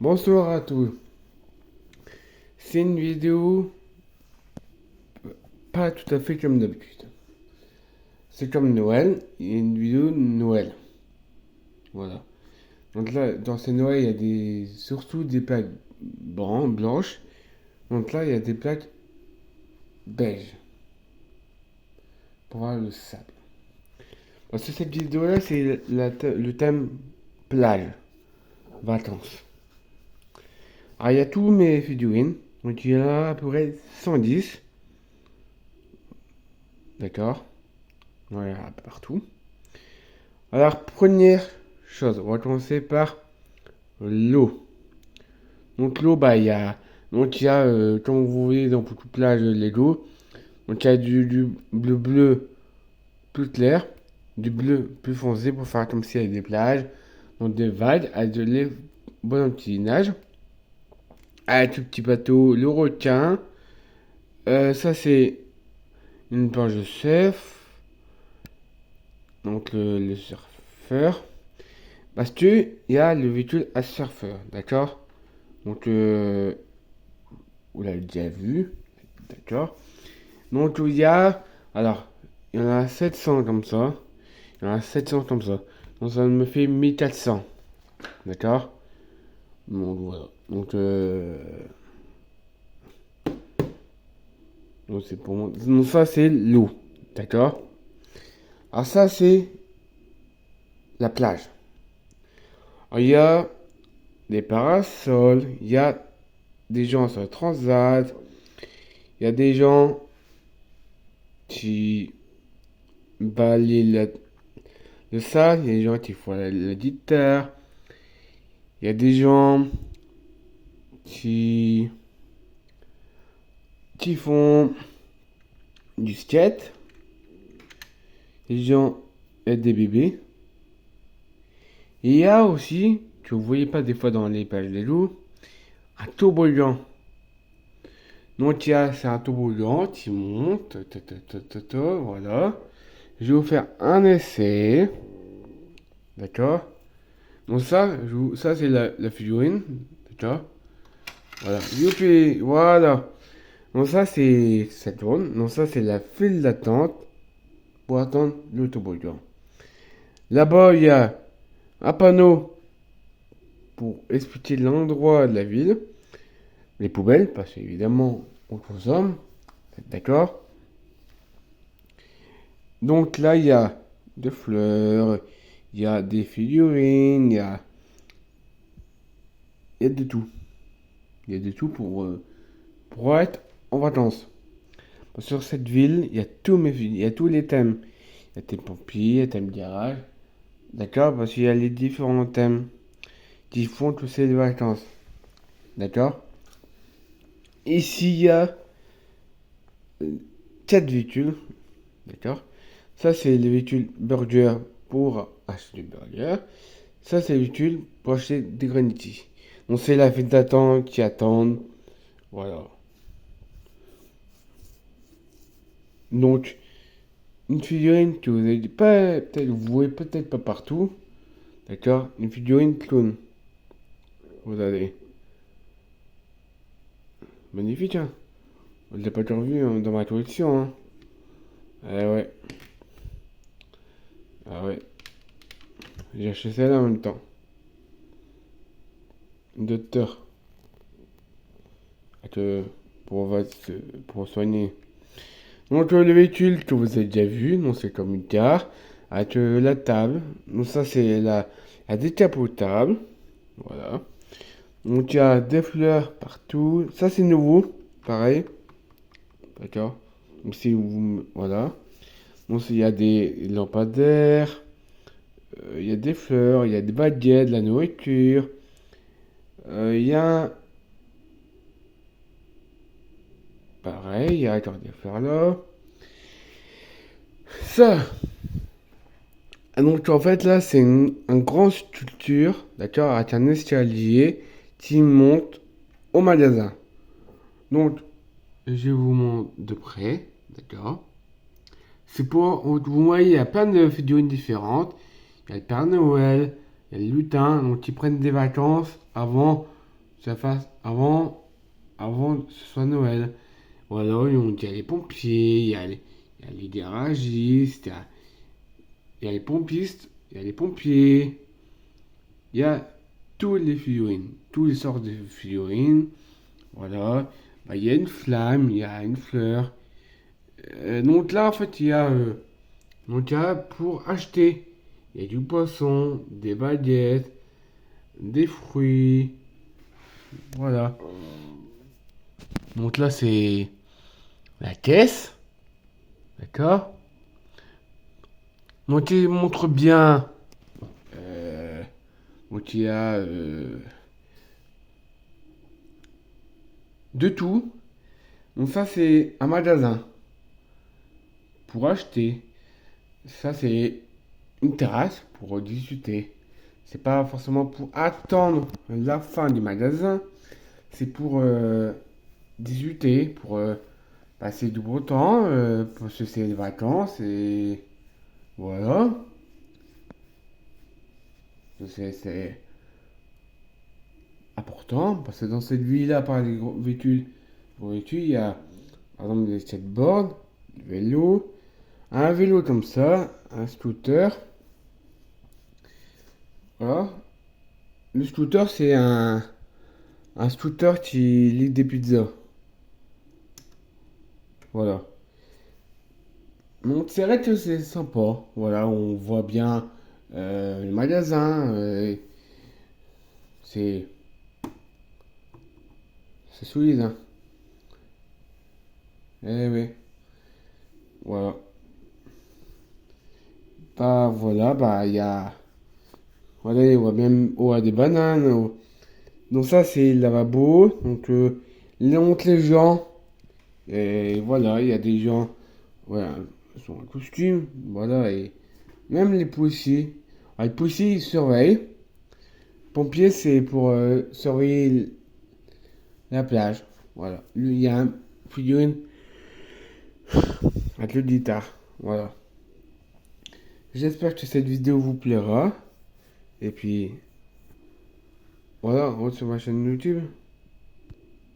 Bonsoir à tous. C'est une vidéo pas tout à fait comme d'habitude. C'est comme Noël, il y a une vidéo de Noël. Voilà. Donc là, dans ces Noël, il y a surtout des plaques blanches. Donc là, il y a des plaques beiges. Pour voir le sable. Parce que cette vidéo-là, c'est le thème plage, vacances. Alors, il y a tous mes figurines. Donc il y en a à peu près 110. D'accord. Voilà, partout. Alors, première chose, on va commencer par l'eau. Donc, l'eau, comme vous voyez dans beaucoup de plages Lego, donc il y a du bleu plus clair, du bleu plus foncé pour faire comme s'il y avait des plages, donc des vagues, avec de les bonhommes qui nagent, avec le petit bateau, le requin. Ça, c'est une planche de surf, donc le surfeur. Parce que il y a le véhicule à surfeur, d'accord? Donc, vous l'avez déjà vu, d'accord? Donc, alors, il y en a 700 comme ça. Il y en a 700 comme ça. Donc, ça me fait 1400, d'accord? Donc, voilà. Donc c'est pour moi. Donc, ça, c'est l'eau, d'accord? Alors, ça, c'est la plage. Alors, il y a des parasols, il y a des gens sur le transat, il y a des gens qui balayent le sable, il y a des gens qui font la guitare, il y a des gens qui, qui font du skate, des gens aident des bébés. Et il y a aussi, que vous voyez pas des fois dans les pages des loups, un toboggan. Donc c'est un toboggan qui monte, voilà. Je vais vous faire un essai, d'accord? Donc ça c'est la figurine, d'accord? Voilà, youpi, voilà. Donc ça tourne. Donc ça c'est la file d'attente pour attendre le toboggan. Là-bas il y a un panneau pour expliquer l'endroit de la ville, les poubelles, parce qu'évidemment on consomme, d'accord? Donc là il y a des fleurs, il y a des figurines, il y a de tout. Il y a de tout pour être en vacances. Sur cette ville, il y a il y a tous les thèmes. Il y a thème pompier, il y a thème garage. D'accord? Parce qu'il y a les différents thèmes qui font que c'est les vacances. D'accord? Ici, il y a 4 véhicules. D'accord? Ça, c'est les véhicules burger pour acheter du burger. Ça, c'est les véhicules pour acheter des granitis. Donc, c'est la file d'attente qui attendent. Voilà. Donc, une figurine que vous avez pas, peut-être, vous voyez peut-être pas partout. D'accord? Une figurine clown. Vous avez. Magnifique, hein? Je l'ai pas encore vu hein, dans ma collection, hein. Ah ouais. Ah ouais. J'ai acheté celle-là en même temps. Docteur. Que pour soigner. Donc le véhicule que vous avez déjà vu, donc c'est comme une car. Avec la table. Donc ça c'est la décapotable. Voilà. Donc il y a des fleurs partout. Ça c'est nouveau. Pareil. D'accord. Donc si vous. Voilà. Donc il y a des lampadaires. Il y a des fleurs. Il y a des baguettes, de la nourriture. Il y a. Pareil, il y a encore des fleurs là. Ça. Donc en fait là c'est une grande structure, d'accord, avec un escalier qui monte au magasin. Donc je vous montre de près, d'accord. C'est pour, vous voyez, il y a plein de figurines différentes. Il y a le Père Noël, il y a le lutin, donc ils prennent des vacances avant ça fasse avant que ce soit Noël. Voilà, il y a les pompiers, il y a les garagistes, il y a les pompistes, il y a les pompiers, il y a toutes les figurines, toutes les sortes de figurines. Voilà, bah, il y a une flamme, il y a une fleur. Donc là, en fait, il y a pour acheter. Il y a du poisson, des baguettes, des fruits. Voilà. Donc là, c'est la caisse. D'accord? Donc il montre bien. euh, donc il y a de tout. Donc ça, c'est un magasin pour acheter. Ça, c'est une terrasse pour discuter. C'est pas forcément pour attendre la fin du magasin. C'est pour discuter, pour passer du beau temps, pour se faire des vacances et voilà. C'est important parce que dans cette ville-là, par les gros véhicules, il y a par exemple des skateboards, du vélo, un vélo comme ça, un scooter. Voilà. Le scooter, c'est un scooter qui livre des pizzas. Voilà. Donc c'est vrai que c'est sympa. Voilà, on voit bien le magasin. C'est c'est solide, hein. Eh oui. Voilà. Bah voilà, bah il y a. Voilà, on voit même oh, il y a des bananes. Oh. Donc ça c'est le lavabo. Donc là on montre les gens. Et voilà, il y a des gens. Voilà, ils sont en costume. Voilà, et même les policiers. Ah, les policiers ils surveillent. Pompier c'est pour surveiller la plage. Voilà. Il y a un figurine avec le guitare. Voilà. J'espère que cette vidéo vous plaira. Et puis, voilà, on se voit sur ma chaîne YouTube.